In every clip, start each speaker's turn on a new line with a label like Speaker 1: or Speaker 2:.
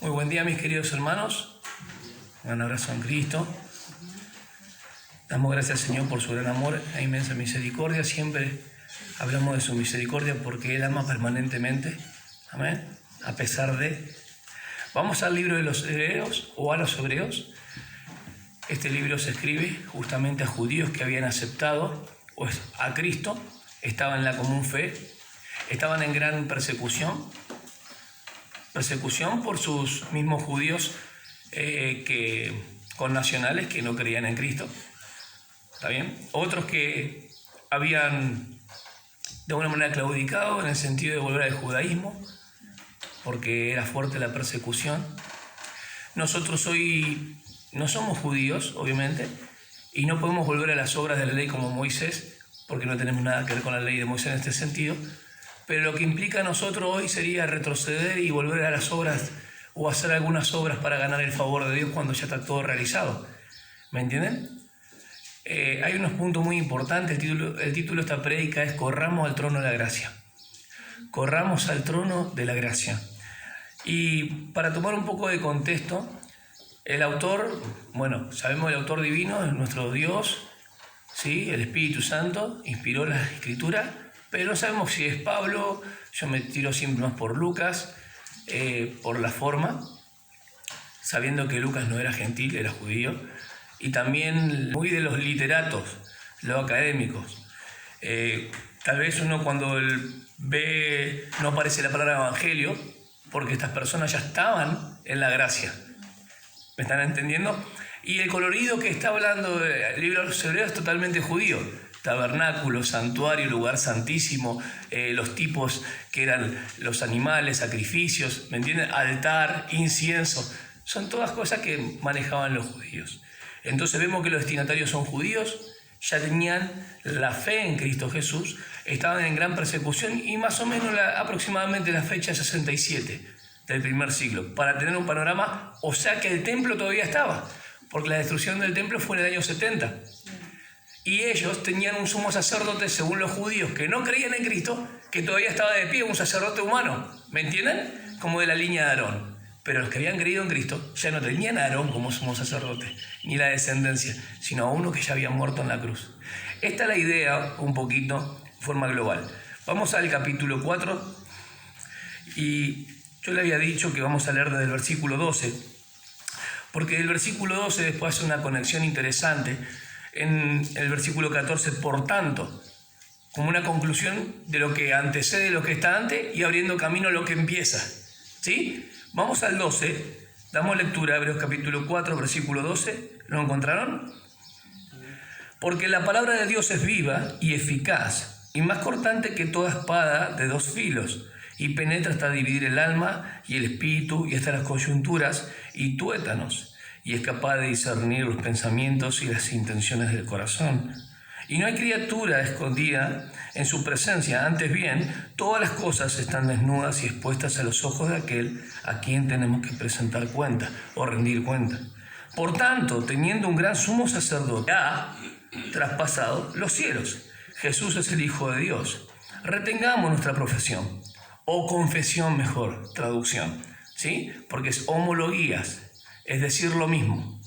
Speaker 1: Muy buen día, mis queridos hermanos. Un abrazo en Cristo. Damos gracias al Señor por su gran amor e inmensa misericordia. Siempre hablamos de su misericordia porque Él ama permanentemente. Amén. A pesar de... Vamos al libro de los Hebreos o a los Hebreos. Este libro se escribe justamente a judíos que habían aceptado a Cristo, estaban en la común fe, estaban en gran persecución por sus mismos judíos con nacionales que no creían en Cristo. ¿Está bien? Otros que habían de alguna manera claudicado en el sentido de volver al judaísmo, porque era fuerte la persecución. Nosotros hoy no somos judíos, obviamente, y no podemos volver a las obras de la ley como Moisés, porque no tenemos nada que ver con la ley de Moisés en este sentido, pero lo que implica a nosotros hoy sería retroceder y volver a las obras o hacer algunas obras para ganar el favor de Dios cuando ya está todo realizado. ¿Me entienden? Hay unos puntos muy importantes. El título de esta prédica es Corramos al trono de la gracia. Corramos al trono de la gracia. Y para tomar un poco de contexto, el autor, sabemos el autor divino, es nuestro Dios, ¿sí? El Espíritu Santo inspiró la Escritura, pero no sabemos si es Pablo. Yo me tiro siempre más por Lucas, por la forma, sabiendo que Lucas no era gentil, era judío, y también muy de los literatos, los académicos. Tal vez uno cuando ve, no aparece la palabra evangelio, porque estas personas ya estaban en la gracia. ¿Me están entendiendo? Y el colorido que está hablando el libro de los Hebreos es totalmente judío. Tabernáculo, santuario, lugar santísimo, los tipos que eran los animales, sacrificios, ¿me entienden? Altar, incienso, son todas cosas que manejaban los judíos. Entonces vemos que los destinatarios son judíos, ya tenían la fe en Cristo Jesús, estaban en gran persecución y más o menos aproximadamente la fecha 67 del primer siglo, para tener un panorama, o sea que el templo todavía estaba, porque la destrucción del templo fue en el año 70. Y ellos tenían un sumo sacerdote, según los judíos, que no creían en Cristo, que todavía estaba de pie, un sacerdote humano, ¿me entienden? Como de la línea de Aarón. Pero los que habían creído en Cristo ya no tenían a Aarón como sumo sacerdote, ni la descendencia, sino a uno que ya había muerto en la cruz. Esta es la idea, un poquito, de forma global. Vamos al capítulo 4, y yo le había dicho que vamos a leer desde el versículo 12, porque el versículo 12 después hace una conexión interesante en el versículo 14, por tanto, como una conclusión de lo que antecede lo que está antes y abriendo camino a lo que empieza. ¿Sí? Vamos al 12, damos lectura a Hebreos capítulo 4, versículo 12. ¿Lo encontraron? Porque la palabra de Dios es viva y eficaz, y más cortante que toda espada de dos filos, y penetra hasta dividir el alma y el espíritu y hasta las coyunturas y tuétanos, y es capaz de discernir los pensamientos y las intenciones del corazón. Y no hay criatura escondida en su presencia, antes bien, todas las cosas están desnudas y expuestas a los ojos de aquel a quien tenemos que presentar cuenta o rendir cuenta. Por tanto, teniendo un gran sumo sacerdote, ha traspasado los cielos. Jesús es el Hijo de Dios. Retengamos nuestra profesión, o confesión mejor, traducción, ¿sí? Porque es homologías, es decir, lo mismo.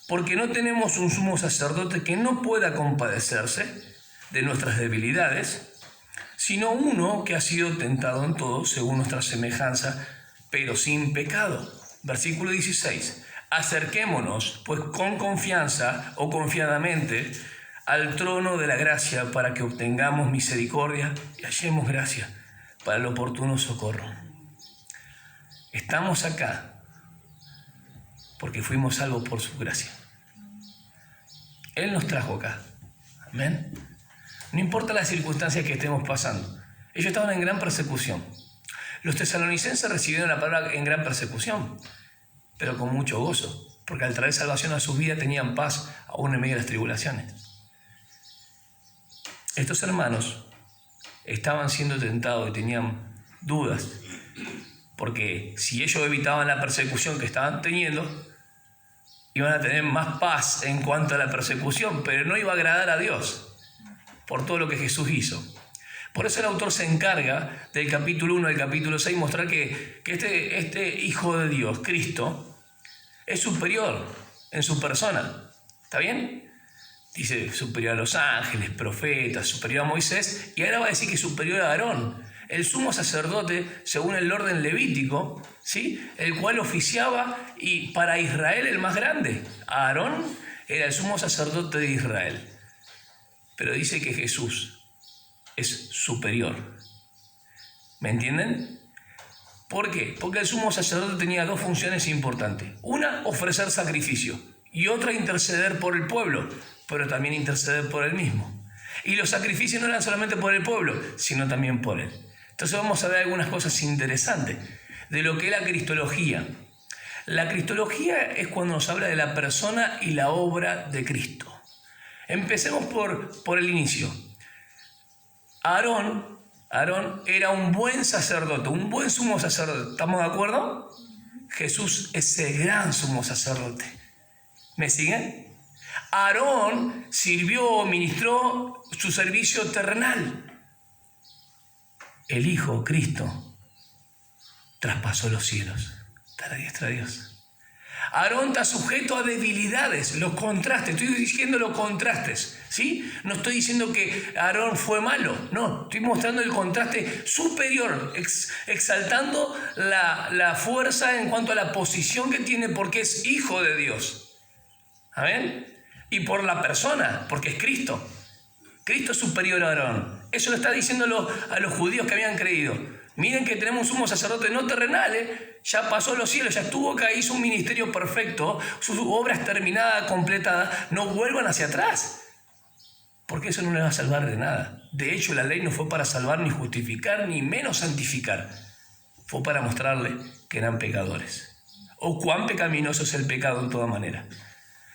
Speaker 1: Porque no tenemos un sumo sacerdote que no pueda compadecerse de nuestras debilidades, sino uno que ha sido tentado en todo según nuestra semejanza, pero sin pecado. Versículo 16. Acerquémonos, pues, con confianza o confiadamente al trono de la gracia para que obtengamos misericordia y hallemos gracia para el oportuno socorro. Estamos acá porque fuimos salvos por su gracia. Él nos trajo acá. Amén. No importa las circunstancias que estemos pasando. Ellos estaban en gran persecución. Los tesalonicenses recibieron la palabra en gran persecución, pero con mucho gozo, porque al traer salvación a sus vidas tenían paz aún en medio de las tribulaciones. Estos hermanos estaban siendo tentados y tenían dudas, porque si ellos evitaban la persecución que estaban teniendo, iban a tener más paz en cuanto a la persecución, pero no iba a agradar a Dios por todo lo que Jesús hizo. Por eso el autor se encarga del capítulo 1 al capítulo 6 mostrar que este Hijo de Dios, Cristo, es superior en su persona. ¿Está bien? Dice superior a los ángeles, profetas, superior a Moisés, y ahora va a decir que es superior a Aarón, el sumo sacerdote según el orden levítico, ¿sí? El cual oficiaba y para Israel el más grande. Aarón era el sumo sacerdote de Israel. Pero dice que Jesús es superior. ¿Me entienden? ¿Por qué? Porque el sumo sacerdote tenía dos funciones importantes. Una, ofrecer sacrificio, y otra, interceder por el pueblo, pero también interceder por él mismo. Y los sacrificios no eran solamente por el pueblo, sino también por él. Entonces vamos a ver algunas cosas interesantes de lo que es la cristología. La cristología es cuando nos habla de la persona y la obra de Cristo. Empecemos por el inicio. Aarón era un buen sacerdote, un buen sumo sacerdote. ¿Estamos de acuerdo? Jesús es el gran sumo sacerdote. ¿Me siguen? Aarón sirvió, ministró su servicio terrenal. El Hijo, Cristo, traspasó los cielos. Está a la diestra de Dios. Aarón está sujeto a debilidades, los contrastes. Estoy diciendo los contrastes, ¿sí? No estoy diciendo que Aarón fue malo, no. Estoy mostrando el contraste superior, exaltando la fuerza en cuanto a la posición que tiene porque es hijo de Dios. ¿Amén? Y por la persona, porque es Cristo. Cristo es superior a Aarón. Eso lo está diciendo a los judíos que habían creído. Miren que tenemos un sumo sacerdote no terrenal, ya pasó los cielos, ya estuvo acá, hizo un ministerio perfecto, sus obras terminadas, completadas, no vuelvan hacia atrás. Porque eso no les va a salvar de nada. De hecho, la ley no fue para salvar, ni justificar, ni menos santificar. Fue para mostrarle que eran pecadores. O cuán pecaminoso es el pecado en toda manera.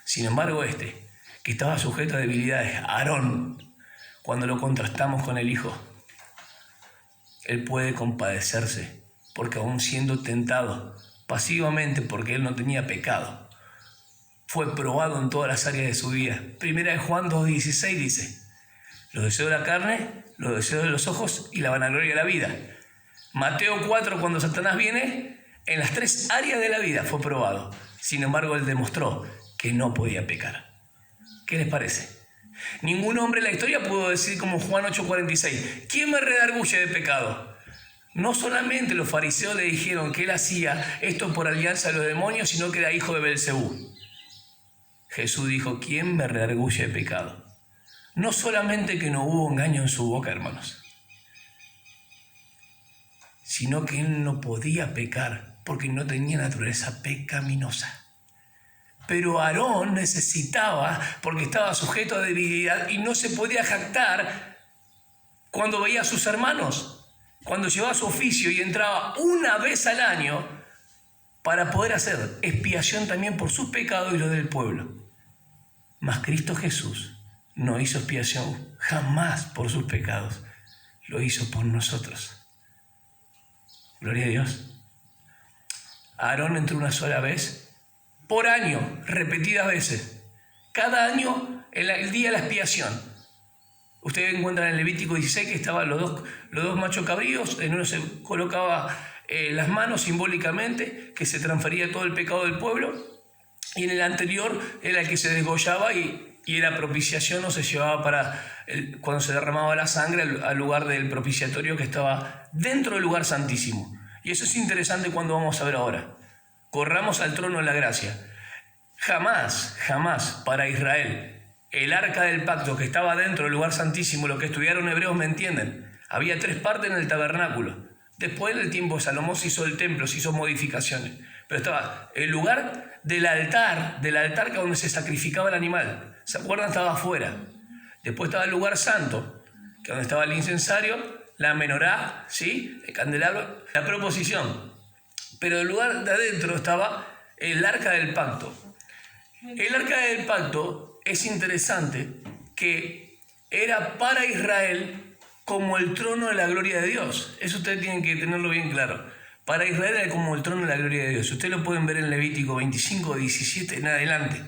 Speaker 1: Sin embargo, que estaba sujeto a debilidades, Aarón, cuando lo contrastamos con el Hijo, él puede compadecerse, porque aún siendo tentado pasivamente, porque él no tenía pecado, fue probado en todas las áreas de su vida. Primera de Juan 2:16 dice, los deseos de la carne, los deseos de los ojos y la vanagloria de la vida. Mateo 4, cuando Satanás viene, en las tres áreas de la vida fue probado. Sin embargo, él demostró que no podía pecar. ¿Qué les parece? Ningún hombre en la historia pudo decir como Juan 8:46, ¿quién me redarguye de pecado? No solamente los fariseos le dijeron que él hacía esto por alianza de los demonios, sino que era hijo de Belcebú. Jesús dijo, ¿quién me redarguye de pecado? No solamente que no hubo engaño en su boca, hermanos, sino que él no podía pecar porque no tenía naturaleza pecaminosa. Pero Aarón necesitaba, porque estaba sujeto a debilidad y no se podía jactar cuando veía a sus hermanos, cuando llevaba su oficio y entraba una vez al año para poder hacer expiación también por sus pecados y los del pueblo. Mas Cristo Jesús no hizo expiación jamás por sus pecados, lo hizo por nosotros. Gloria a Dios. Aarón entró una sola vez por año, repetidas veces. Cada año, el día de la expiación. Ustedes encuentran en Levítico 16 que estaban los dos machos cabríos, en uno se colocaba las manos simbólicamente, que se transfería todo el pecado del pueblo, y en el anterior era el que se desgollaba y era propiciación, o se llevaba cuando se derramaba la sangre al lugar del propiciatorio que estaba dentro del lugar santísimo. Y eso es interesante cuando vamos a ver ahora. Corramos al trono de la gracia. Jamás para Israel, el arca del pacto que estaba dentro del lugar santísimo, lo que estudiaron hebreos me entienden, había 3 partes en el tabernáculo. Después del tiempo Salomón se hizo el templo, se hizo modificaciones, pero estaba el lugar del altar que donde se sacrificaba el animal, ¿se acuerdan? Estaba afuera. Después estaba el lugar santo, que donde estaba el incensario, la menorá, ¿sí? El candelabro, la proposición. Pero el lugar de adentro estaba el arca del pacto. El arca del pacto es interesante que era para Israel como el trono de la gloria de Dios. Eso ustedes tienen que tenerlo bien claro. Para Israel era como el trono de la gloria de Dios. Ustedes lo pueden ver en Levítico 25, 17 en adelante.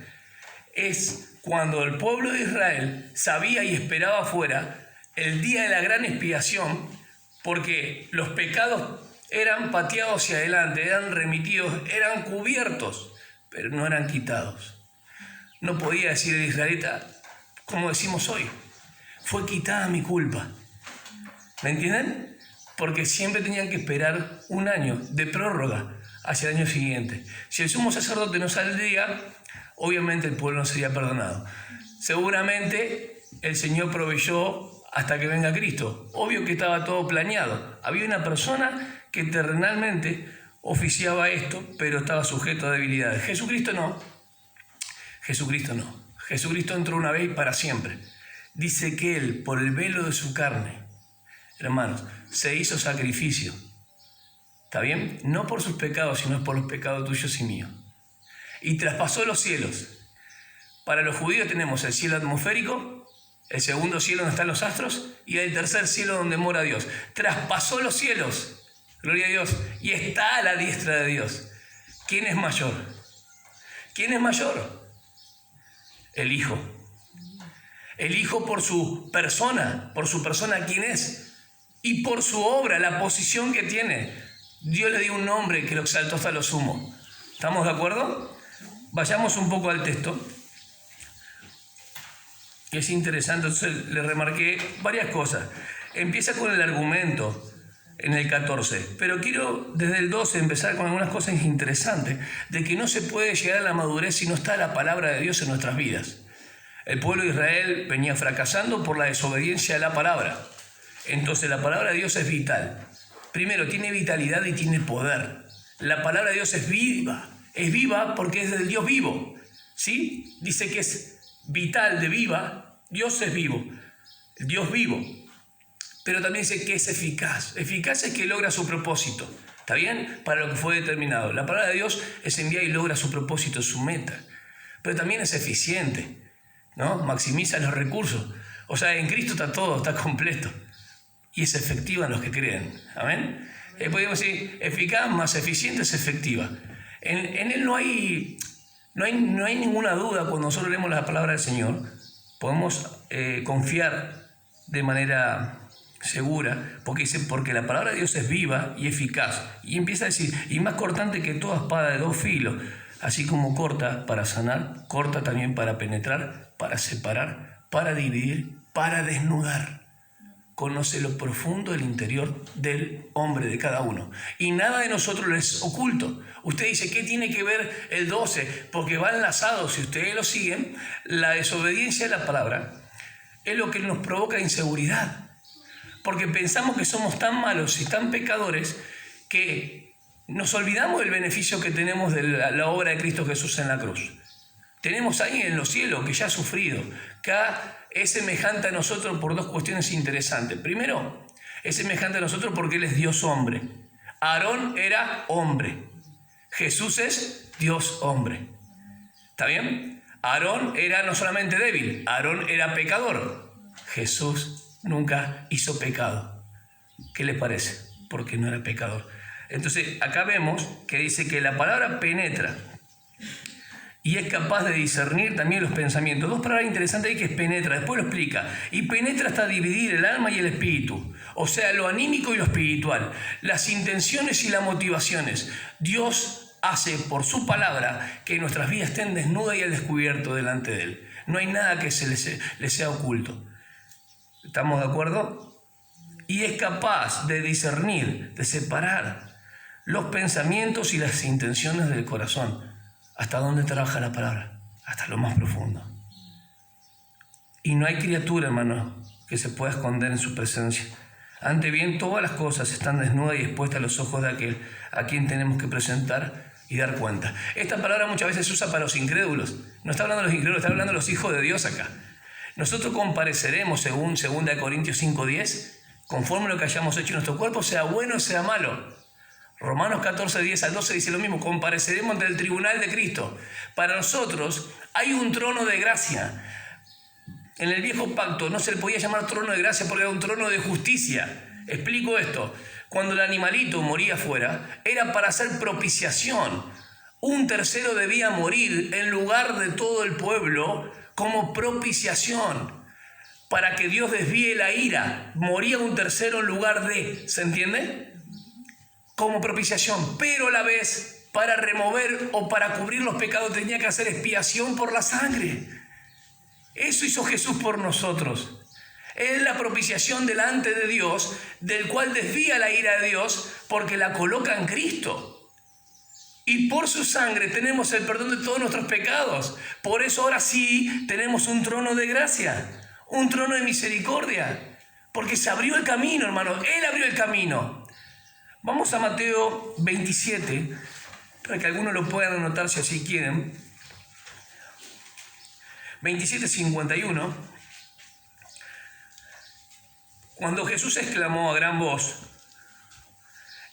Speaker 1: Es cuando el pueblo de Israel sabía y esperaba afuera el día de la gran expiación, porque los pecados eran pateados hacia adelante, eran remitidos, eran cubiertos, pero no eran quitados. No podía decir el israelita, como decimos hoy, fue quitada mi culpa. ¿Me entienden? Porque siempre tenían que esperar un año de prórroga hacia el año siguiente. Si el sumo sacerdote no saldría, obviamente el pueblo no sería perdonado. Seguramente el Señor proveyó hasta que venga Cristo. Obvio que estaba todo planeado. Había una persona que terrenalmente oficiaba esto, pero estaba sujeto a debilidades. Jesucristo no. Jesucristo no. Jesucristo entró una vez y para siempre. Dice que Él, por el velo de su carne, hermanos, se hizo sacrificio. ¿Está bien? No por sus pecados, sino por los pecados tuyos y míos. Y traspasó los cielos. Para los judíos tenemos el cielo atmosférico, el segundo cielo donde están los astros, y el tercer cielo donde mora Dios. Traspasó los cielos, gloria a Dios, y está a la diestra de Dios. ¿Quién es mayor? ¿Quién es mayor? El Hijo. El Hijo por su persona ¿quién es? Y por su obra, la posición que tiene. Dios le dio un nombre que lo exaltó hasta lo sumo. ¿Estamos de acuerdo? Vayamos un poco al texto. Es interesante, entonces le remarqué varias cosas. Empieza con el argumento en el 14, pero quiero desde el 12 empezar con algunas cosas interesantes, de que no se puede llegar a la madurez si no está la palabra de Dios en nuestras vidas. El pueblo de Israel venía fracasando por la desobediencia a la palabra. Entonces la palabra de Dios es vital. Primero, tiene vitalidad y tiene poder. La palabra de Dios es viva porque es del Dios vivo. ¿Sí? Dice que es vital, de viva. Dios es vivo, Dios vivo. Pero también dice que es eficaz. Eficaz es que logra su propósito. ¿Está bien? Para lo que fue determinado. La palabra de Dios es enviar y logra su propósito, su meta. Pero también es eficiente, ¿no? Maximiza los recursos. O sea, en Cristo está todo, está completo. Y es efectiva en los que creen. ¿Amén? Podríamos decir, eficaz más eficiente es efectiva. En Él no hay ninguna duda cuando nosotros leemos la palabra del Señor. Podemos confiar de manera segura, porque dice, porque la palabra de Dios es viva y eficaz. Y empieza a decir, y más cortante que toda espada de 2 filos, así como corta para sanar, corta también para penetrar, para separar, para dividir, para desnudar. Conoce lo profundo del interior del hombre, de cada uno. Y nada de nosotros les es oculto. Usted dice, ¿qué tiene que ver el 12? Porque va enlazado, si ustedes lo siguen, la desobediencia a la palabra es lo que nos provoca inseguridad. Porque pensamos que somos tan malos y tan pecadores que nos olvidamos del beneficio que tenemos de la obra de Cristo Jesús en la cruz. Tenemos ahí en los cielos que ya ha sufrido, que es semejante a nosotros por 2 cuestiones interesantes. Primero, es semejante a nosotros porque Él es Dios hombre. Aarón era hombre. Jesús es Dios hombre. ¿Está bien? Aarón era no solamente débil, Aarón era pecador. Jesús nunca hizo pecado. ¿Qué les parece? Porque no era pecador. Entonces, acá vemos que dice que la palabra penetra y es capaz de discernir también los pensamientos. 2 palabras interesantes ahí que es penetra, después lo explica. Y penetra hasta dividir el alma y el espíritu, o sea, lo anímico y lo espiritual, las intenciones y las motivaciones. Dios hace por su palabra que nuestras vidas estén desnudas y al descubierto delante de Él. No hay nada que se le sea oculto. ¿Estamos de acuerdo? Y es capaz de discernir, de separar los pensamientos y las intenciones del corazón. ¿Hasta dónde trabaja la palabra? Hasta lo más profundo. Y no hay criatura, hermano, que se pueda esconder en su presencia. Ante bien, todas las cosas están desnudas y expuestas a los ojos de aquel a quien tenemos que presentar y dar cuenta. Esta palabra muchas veces se usa para los incrédulos. No está hablando de los incrédulos, está hablando de los hijos de Dios acá. Nosotros compareceremos, según 2 Corintios 5:10, conforme a lo que hayamos hecho en nuestro cuerpo, sea bueno o sea malo. Romanos 14:10 al 12 dice lo mismo, compareceremos ante el tribunal de Cristo. Para nosotros hay un trono de gracia. En el viejo pacto no se le podía llamar trono de gracia porque era un trono de justicia. Explico esto. Cuando el animalito moría afuera, era para hacer propiciación. Un tercero debía morir en lugar de todo el pueblo como propiciación. para que Dios desvíe la ira. Moría un tercero en lugar de, ¿se entiende? Como propiciación, pero a la vez para remover o para cubrir los pecados tenía que hacer expiación por la sangre. Eso hizo Jesús por nosotros. Es la propiciación delante de Dios, del cual desvía la ira de Dios porque la coloca en Cristo. Y por su sangre tenemos el perdón de todos nuestros pecados. Por eso ahora sí tenemos un trono de gracia, un trono de misericordia, porque se abrió el camino, hermanos. Él abrió el camino. Vamos a Mateo 27, para que algunos lo puedan anotar si así quieren. 27:51. Cuando Jesús exclamó a gran voz,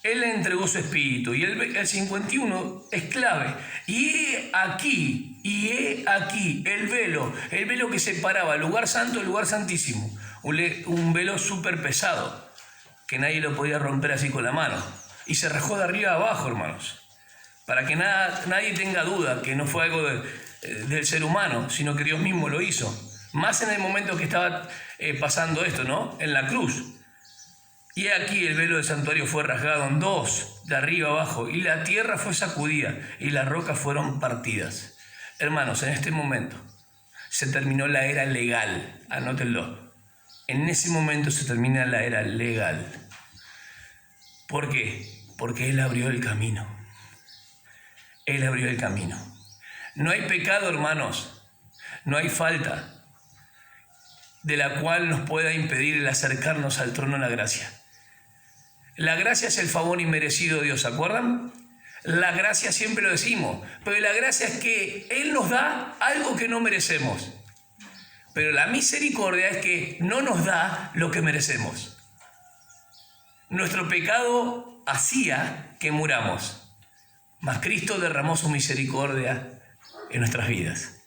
Speaker 1: Él le entregó su espíritu. Y el 51 es clave. Y he aquí el velo que separaba el lugar santo del lugar santísimo. Un velo súper pesado, que nadie lo podía romper así con la mano. Y se rajó de arriba a abajo, hermanos. Para que nadie tenga duda que no fue algo del ser humano, sino que Dios mismo lo hizo. Más en el momento que estaba pasando esto, ¿no? En la cruz. Y aquí el velo del santuario fue rasgado en dos, de arriba abajo, y la tierra fue sacudida, y las rocas fueron partidas. Hermanos, en este momento se terminó la era legal. Anótenlo. En ese momento se termina la era legal. ¿Por qué? Porque Él abrió el camino. Él abrió el camino. No hay pecado, hermanos. No hay falta de la cual nos pueda impedir el acercarnos al trono de la gracia. La gracia es el favor inmerecido de Dios, ¿se acuerdan? La gracia siempre lo decimos, pero la gracia es que Él nos da algo que no merecemos. Pero la misericordia es que no nos da lo que merecemos. Nuestro pecado hacía que muramos, mas Cristo derramó su misericordia en nuestras vidas.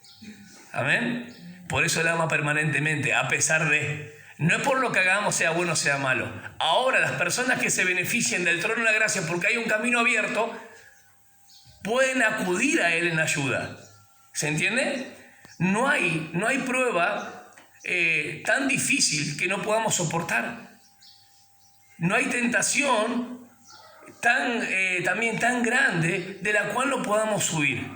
Speaker 1: Amén. Por eso Él ama permanentemente, a pesar de... No es por lo que hagamos, sea bueno o sea malo. Ahora, las personas que se beneficien del trono de la gracia porque hay un camino abierto, pueden acudir a Él en ayuda. ¿Se entiende? No hay prueba tan difícil que no podamos soportar. No hay tentación también tan grande de la cual no podamos huir.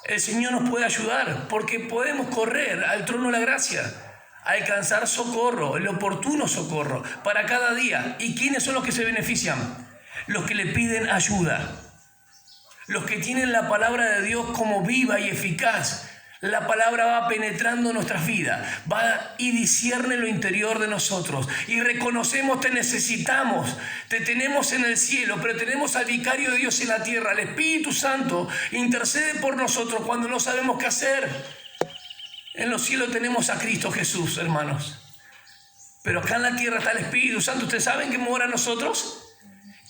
Speaker 1: El Señor nos puede ayudar porque podemos correr al trono de la gracia, alcanzar socorro, el oportuno socorro para cada día. ¿Y quiénes son los que se benefician? Los que le piden ayuda, los que tienen la palabra de Dios como viva y eficaz. La palabra va penetrando nuestras vidas, va y discierne lo interior de nosotros y reconocemos te necesitamos, te tenemos en el cielo, pero tenemos al vicario de Dios en la tierra. El Espíritu Santo intercede por nosotros cuando no sabemos qué hacer. En los cielos tenemos a Cristo Jesús, hermanos, pero acá en la tierra está el Espíritu Santo. ¿Ustedes saben que mora en nosotros?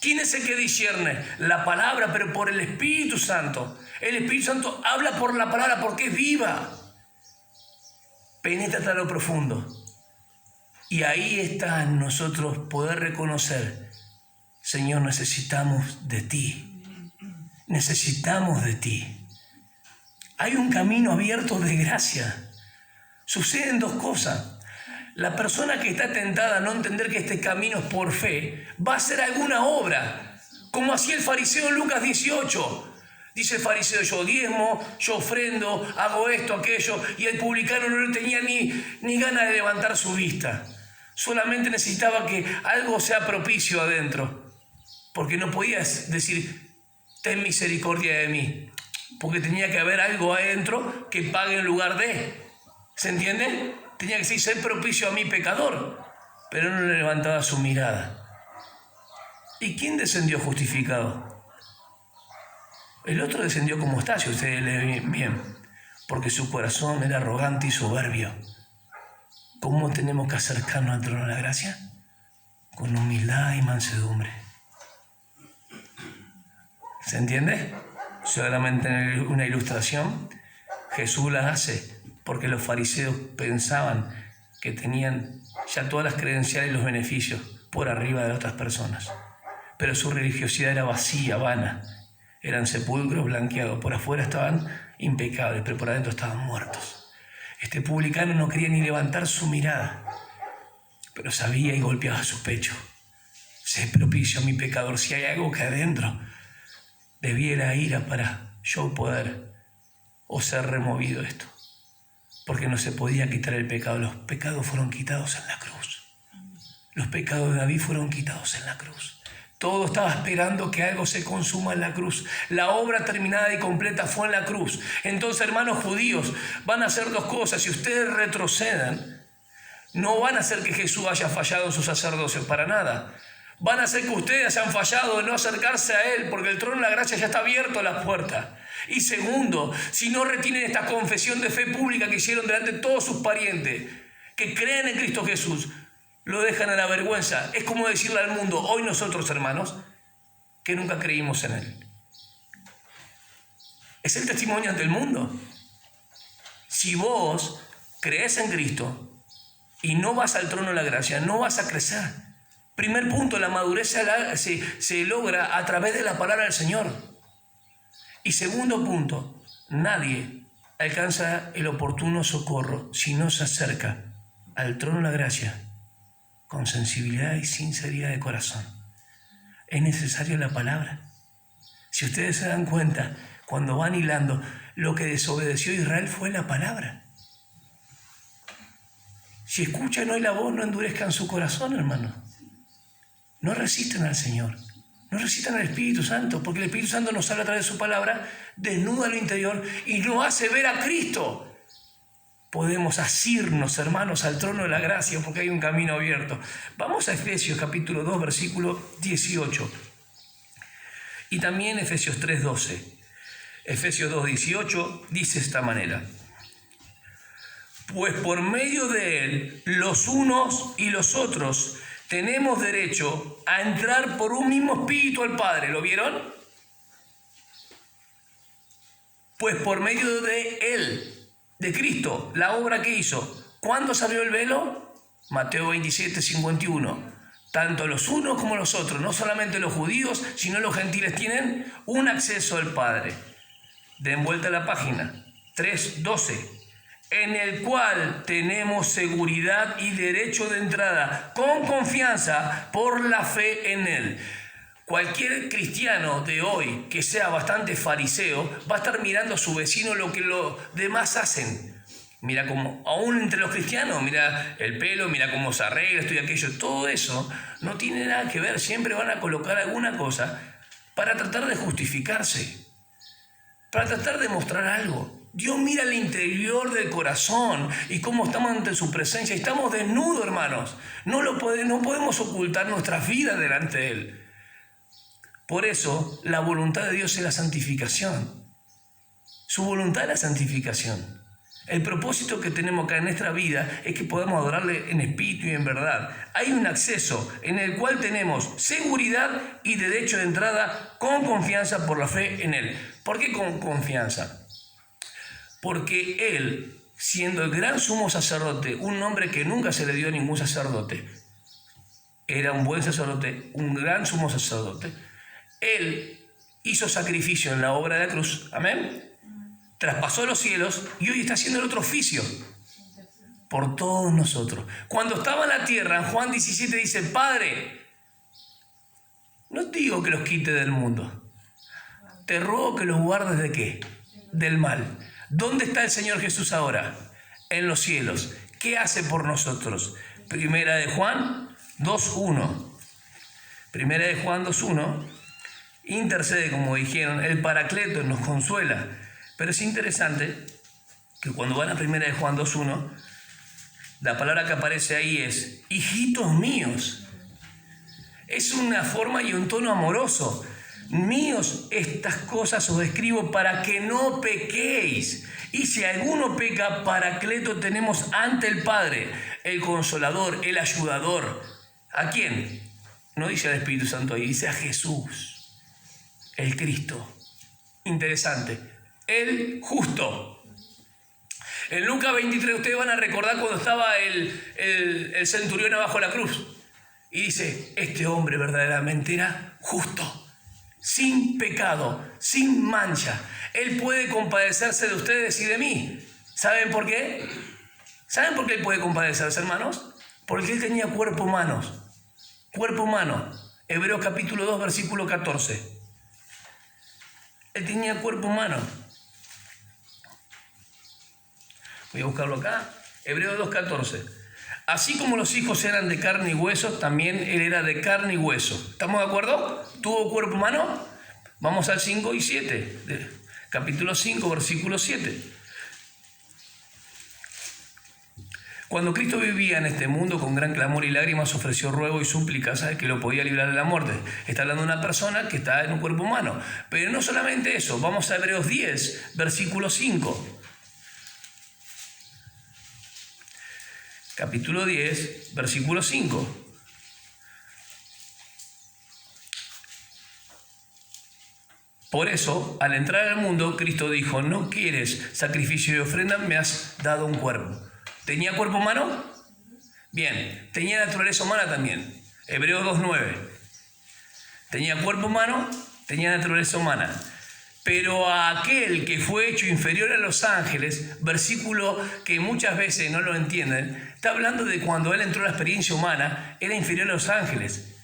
Speaker 1: ¿Quién es el que discierne? La palabra, pero por el Espíritu Santo. El Espíritu Santo habla por la palabra porque es viva. Penetra hasta lo profundo. Y ahí está en nosotros poder reconocer, Señor, necesitamos de ti. Necesitamos de ti. Hay un camino abierto de gracia. Suceden dos cosas. La persona que está tentada a no entender que este camino es por fe, va a hacer alguna obra, como hacía el fariseo en Lucas 18. Dice el fariseo, yo diezmo, yo ofrendo, hago esto, aquello, y el publicano no tenía ni ganas de levantar su vista. Solamente necesitaba que algo sea propicio adentro, porque no podías decir, ten misericordia de mí, porque tenía que haber algo adentro que pague en lugar de. ¿Se entiende? Tenía que decir, ser propicio a mi pecador, pero no le levantaba su mirada. ¿Y quién descendió justificado? El otro descendió como está, si ustedes leen bien, porque su corazón era arrogante y soberbio. ¿Cómo tenemos que acercarnos al trono de la gracia? Con humildad y mansedumbre. ¿Se entiende? Solamente una ilustración. Jesús la hace porque los fariseos pensaban que tenían ya todas las credenciales y los beneficios por arriba de otras personas. Pero su religiosidad era vacía, vana. Eran sepulcros blanqueados. Por afuera estaban impecables, pero por adentro estaban muertos. Este publicano no quería ni levantar su mirada, pero sabía y golpeaba su pecho. Sé propicio a mi pecador. Si hay algo que adentro debiera ir para yo poder o ser removido esto, porque no se podía quitar el pecado. Los pecados fueron quitados en la cruz. Los pecados de David fueron quitados en la cruz. Todo estaba esperando que algo se consuma en la cruz. La obra terminada y completa fue en la cruz. Entonces, hermanos judíos, van a hacer dos cosas. Si ustedes retrocedan, no van a hacer que Jesús haya fallado en su sacerdocio, para nada. Van a hacer que ustedes hayan fallado en no acercarse a Él, porque el trono de la gracia ya está abierto a las puertas. Y segundo, si no retienen esta confesión de fe pública que hicieron delante de todos sus parientes, que creen en Cristo Jesús, lo dejan a la vergüenza. Es como decirle al mundo, hoy nosotros, hermanos, que nunca creímos en Él. Es el testimonio ante el mundo. Si vos crees en Cristo y no vas al trono de la gracia, no vas a crecer. Primer punto, la madurez se logra a través de la palabra del Señor. Y segundo punto, nadie alcanza el oportuno socorro si no se acerca al trono de la gracia con sensibilidad y sinceridad de corazón. Es necesaria la palabra. Si ustedes se dan cuenta, cuando van hilando, lo que desobedeció Israel fue la palabra. Si escuchan hoy la voz, no endurezcan su corazón, hermano. No resistan al Señor. No resistan al Espíritu Santo, porque el Espíritu Santo nos habla a través de su palabra, desnuda lo interior y nos hace ver a Cristo. Podemos asirnos, hermanos, al trono de la gracia, porque hay un camino abierto. Vamos a Efesios capítulo 2, versículo 18. Y también Efesios 3, 12. Efesios 2, 18 dice de esta manera: pues por medio de Él, los unos y los otros, tenemos derecho a entrar por un mismo espíritu al Padre. ¿Lo vieron? Pues por medio de Él, de Cristo, la obra que hizo. ¿Cuándo se abrió el velo? Mateo 27, 51. Tanto los unos como los otros, no solamente los judíos, sino los gentiles, tienen un acceso al Padre. Den vuelta a la página. 3, 12. En el cual tenemos seguridad y derecho de entrada con confianza por la fe en Él. Cualquier cristiano de hoy que sea bastante fariseo va a estar mirando a su vecino lo que los demás hacen. Mira cómo, aún entre los cristianos, mira el pelo, mira cómo se arregla, esto y aquello. Todo eso no tiene nada que ver. Siempre van a colocar alguna cosa para tratar de justificarse, para tratar de mostrar algo. Dios mira el interior del corazón y cómo estamos ante su presencia. Estamos desnudos, hermanos. No podemos ocultar nuestras vidas delante de Él. Por eso, la voluntad de Dios es la santificación. Su voluntad es la santificación. El propósito que tenemos acá en nuestra vida es que podamos adorarle en espíritu y en verdad. Hay un acceso en el cual tenemos seguridad y derecho de entrada con confianza por la fe en Él. ¿Por qué con confianza? Porque Él, siendo el gran sumo sacerdote, un nombre que nunca se le dio a ningún sacerdote, era un buen sacerdote, un gran sumo sacerdote, Él hizo sacrificio en la obra de la cruz, amén, traspasó los cielos y hoy está haciendo el otro oficio por todos nosotros. Cuando estaba en la tierra, en Juan 17 dice: Padre, no te digo que los quite del mundo, te ruego que los guardes ¿de qué? Del mal. ¿Dónde está el Señor Jesús ahora? En los cielos. ¿Qué hace por nosotros? Primera de Juan 2.1. Primera de Juan 2.1. Intercede, como dijeron, el Paracleto nos consuela. Pero es interesante que cuando van a Primera de Juan 2.1, la palabra que aparece ahí es hijitos míos. Es una forma y un tono amoroso. Míos, estas cosas os escribo para que no pequéis. Y si alguno peca, Paracleto tenemos ante el Padre, el Consolador, el Ayudador. ¿A quién? No dice al Espíritu Santo ahí, dice a Jesús, el Cristo. Interesante. El justo. En Lucas 23 ustedes van a recordar cuando estaba el centurión abajo de la cruz. Y dice, este hombre verdaderamente era justo, sin pecado, sin mancha. Él puede compadecerse de ustedes y de mí. ¿Saben por qué? ¿Saben por qué Él puede compadecerse, hermanos? Porque Él tenía cuerpo humano. Cuerpo humano. Hebreos capítulo 2, versículo 14. Él tenía cuerpo humano. Voy a buscarlo acá. Hebreos 2, 14. Así como los hijos eran de carne y hueso, también Él era de carne y hueso. ¿Estamos de acuerdo? ¿Tuvo cuerpo humano? Vamos al 5 y 7. Capítulo 5, versículo 7. Cuando Cristo vivía en este mundo, con gran clamor y lágrimas ofreció ruego y súplicas a que lo podía librar de la muerte. Está hablando de una persona que está en un cuerpo humano. Pero no solamente eso, vamos a Hebreos 10, versículo 5. Capítulo 10, versículo 5. Por eso, al entrar al mundo, Cristo dijo, no quieres sacrificio y ofrenda, me has dado un cuerpo. ¿Tenía cuerpo humano? Bien. ¿Tenía naturaleza humana también? Hebreos 2.9. ¿Tenía cuerpo humano? Tenía naturaleza humana. Pero a aquel que fue hecho inferior a los ángeles, versículo que muchas veces no lo entienden, está hablando de cuando Él entró a la experiencia humana, era inferior a los ángeles.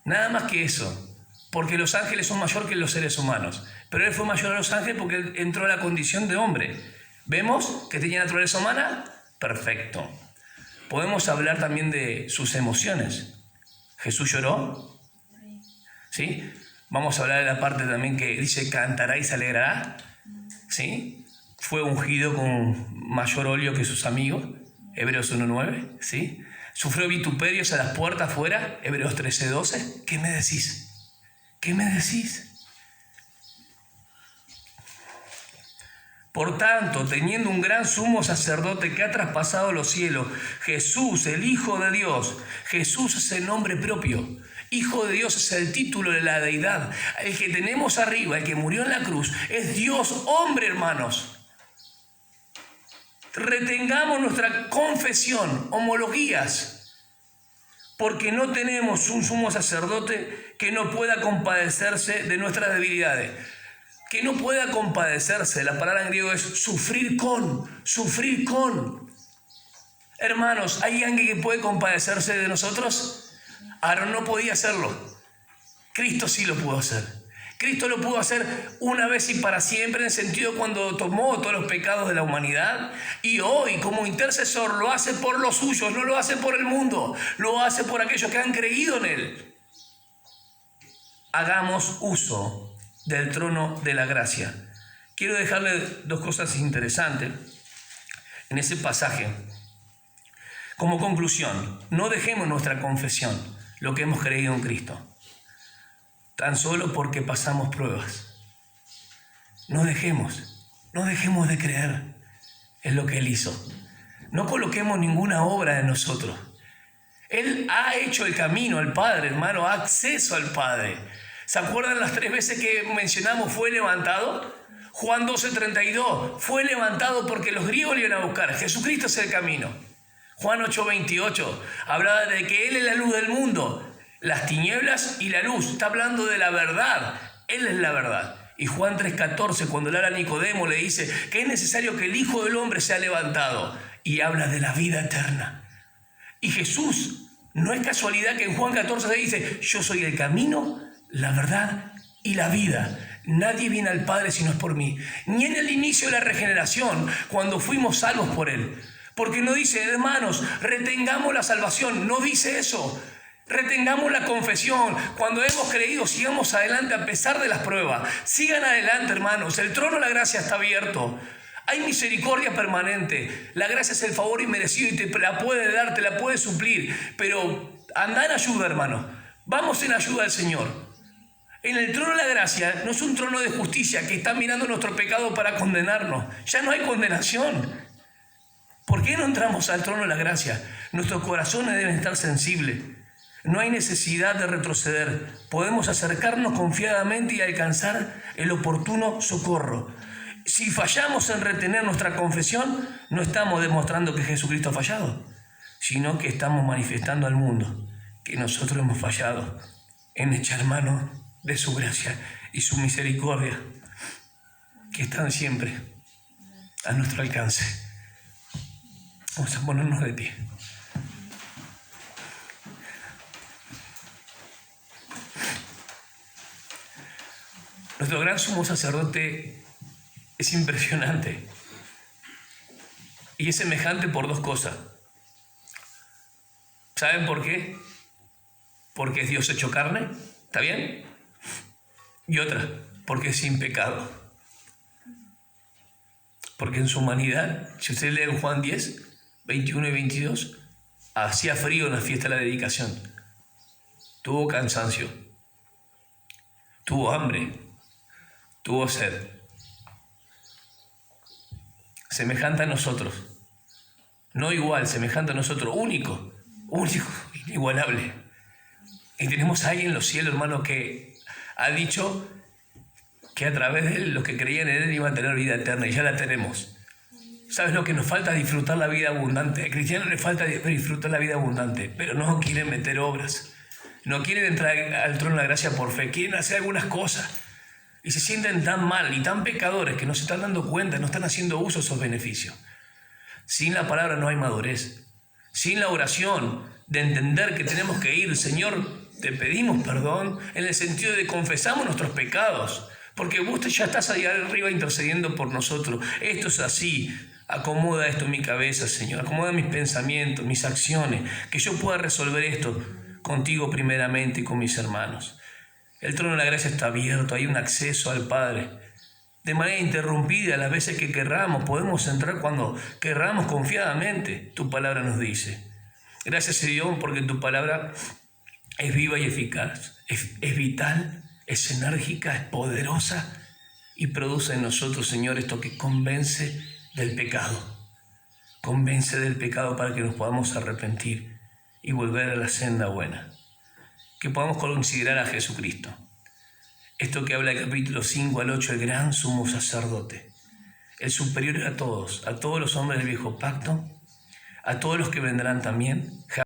Speaker 1: Nada más que eso. Porque los ángeles son mayor que los seres humanos. Pero Él fue mayor a los ángeles porque Él entró a la condición de hombre. ¿Vemos que tenía naturaleza humana? Perfecto. Podemos hablar también de sus emociones. ¿Jesús lloró? ¿Sí? Vamos a hablar de la parte también que dice cantará y se alegrará. ¿Sí? Fue ungido con mayor óleo que sus amigos. Hebreos 1.9. ¿Sí? Sufrió vituperios a las puertas afuera. Hebreos 13.12. ¿Qué me decís? ¿Qué me decís? Por tanto, teniendo un gran sumo sacerdote que ha traspasado los cielos, Jesús, el Hijo de Dios. Jesús es el nombre propio. Hijo de Dios es el título de la deidad. El que tenemos arriba, el que murió en la cruz, es Dios hombre, hermanos. Retengamos nuestra confesión, homologías, porque no tenemos un sumo sacerdote que no pueda compadecerse de nuestras debilidades. Que no pueda compadecerse, la palabra en griego es sufrir con. Hermanos, ¿hay alguien que puede compadecerse de nosotros? Aarón no podía hacerlo. Cristo sí lo pudo hacer. Cristo lo pudo hacer una vez y para siempre, en el sentido cuando tomó todos los pecados de la humanidad, y hoy como intercesor lo hace por los suyos, no lo hace por el mundo, lo hace por aquellos que han creído en Él. Hagamos uso del trono de la gracia. Quiero dejarle dos cosas interesantes en ese pasaje. Como conclusión, no dejemos nuestra confesión, lo que hemos creído en Cristo, tan solo porque pasamos pruebas. No dejemos de creer en lo que Él hizo. No coloquemos ninguna obra de nosotros. Él ha hecho el camino al Padre, hermano, acceso al Padre. ¿Se acuerdan las 3 veces que mencionamos fue levantado? Juan 12:32, fue levantado porque los griegos le iban a buscar. Jesucristo es el camino. Juan 8:28, hablaba de que Él es la luz del mundo, las tinieblas y la luz. Está hablando de la verdad. Él es la verdad. Y Juan 3:14, cuando le habla a Nicodemo, le dice que es necesario que el Hijo del Hombre sea levantado. Y habla de la vida eterna. Y Jesús, no es casualidad que en Juan 14 se dice, yo soy el camino, la verdad y la vida. Nadie viene al Padre si no es por mí. Ni en el inicio de la regeneración, cuando fuimos salvos por Él. Porque no dice, hermanos, retengamos la salvación. No dice eso. Retengamos la confesión. Cuando hemos creído, sigamos adelante a pesar de las pruebas. Sigan adelante, hermanos. El trono de la gracia está abierto. Hay misericordia permanente. La gracia es el favor inmerecido y te la puede dar, te la puede suplir. Pero anda en ayuda, hermano. Vamos en ayuda al Señor. En el trono de la gracia no es un trono de justicia que está mirando nuestro pecado para condenarnos. Ya no hay condenación. ¿Por qué no entramos al trono de la gracia? Nuestros corazones deben estar sensibles. No hay necesidad de retroceder. Podemos acercarnos confiadamente y alcanzar el oportuno socorro. Si fallamos en retener nuestra confesión, no estamos demostrando que Jesucristo ha fallado, sino que estamos manifestando al mundo que nosotros hemos fallado en echar mano de su gracia y su misericordia, que están siempre a nuestro alcance. Vamos a ponernos de pie. Nuestro gran sumo sacerdote es impresionante y es semejante por dos cosas. ¿Saben por qué? Porque es Dios hecho carne, ¿está bien? Y otra, porque es sin pecado. Porque en su humanidad, si usted lee en Juan 10, 21 y 22, hacía frío en la fiesta de la dedicación. Tuvo cansancio, tuvo hambre, tuvo sed. Semejante a nosotros. No igual, semejante a nosotros. Único, inigualable. Y tenemos ahí en los cielos, hermano, que ha dicho que a través de él, los que creían en él iban a tener vida eterna, y ya la tenemos. ¿Sabes lo que nos falta? Disfrutar la vida abundante. Al cristiano le falta disfrutar la vida abundante, pero no quieren meter obras. No quieren entrar al trono de la gracia por fe. Quieren hacer algunas cosas. Y se sienten tan mal y tan pecadores que no se están dando cuenta, no están haciendo uso de esos beneficios. Sin la palabra no hay madurez. Sin la oración de entender que tenemos que ir, Señor, te pedimos perdón, en el sentido de confesamos nuestros pecados, porque vos ya estás allá arriba intercediendo por nosotros. Esto es así. Acomoda esto en mi cabeza, Señor. Acomoda mis pensamientos, mis acciones, que yo pueda resolver esto contigo primeramente y con mis hermanos. El trono de la gracia está abierto, hay un acceso al Padre. De manera interrumpida, las veces que querramos, podemos entrar cuando querramos confiadamente. Tu palabra nos dice. Gracias a Dios porque tu palabra es viva y eficaz. Es vital, es enérgica, es poderosa y produce en nosotros, Señor, esto que convence del pecado. Convence del pecado para que nos podamos arrepentir y volver a la senda buena. Que podamos considerar a Jesucristo. Esto que habla el capítulo 5 al 8, el gran sumo sacerdote, el superior a todos los hombres del viejo pacto, a todos los que vendrán también.